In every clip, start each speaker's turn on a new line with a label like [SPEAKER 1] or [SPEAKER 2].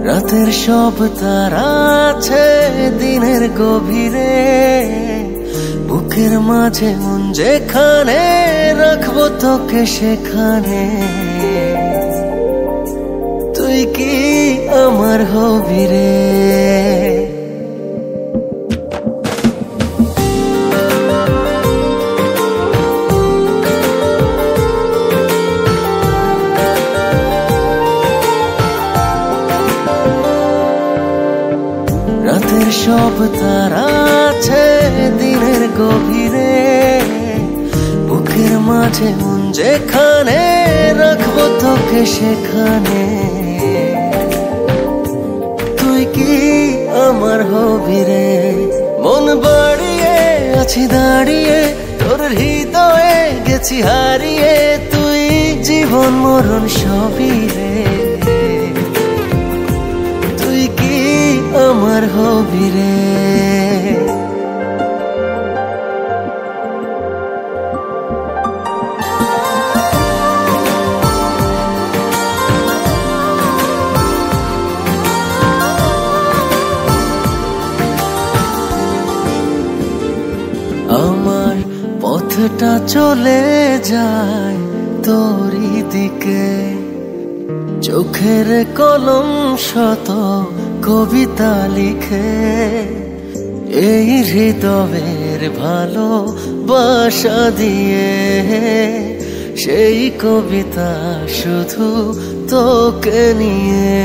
[SPEAKER 1] রাতের সব তারা আছে দিনের গভীরে, বুকের মাঝে মন যেখানে রাখবো তোকে সেখানে। তুই কি আমার হবি রে? রাতের সব তারা আছে দিনের গভীরে, বুকের মাঝে মন যেখানে রাখবো তোকে সেখানে। তুই কি আমার হবি রে? মন বাড়িয়ে আছি দাঁড়িয়ে তোর হৃদয়ে গেছি হারিয়ে, তুই জীবন মরণ সবই রে। তুই কি আমার হবি রে? আমার পথটা চলে যায় তোরই দিকে, চোখের কলম শত কবিতা লিখে। এই হৃদয়ের ভালোবাসা দিয়ে সেই কবিতা শুধু তোকে নিয়ে।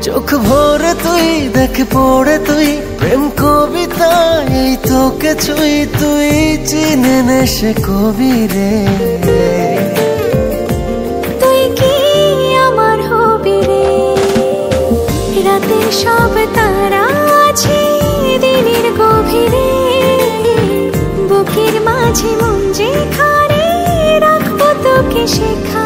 [SPEAKER 1] চোখ ভরে তুই দেখে পড়ে তুই প্রেম কবিতা, এই তোকে ছুই তুই চিনে নে সে কবি রে।
[SPEAKER 2] তুই কি আমার হবি রে? রাতের সব তারা আছে দিনের গভীরে, বুকের মাঝে মন যেখানে রাখবো তোকে সেখানে।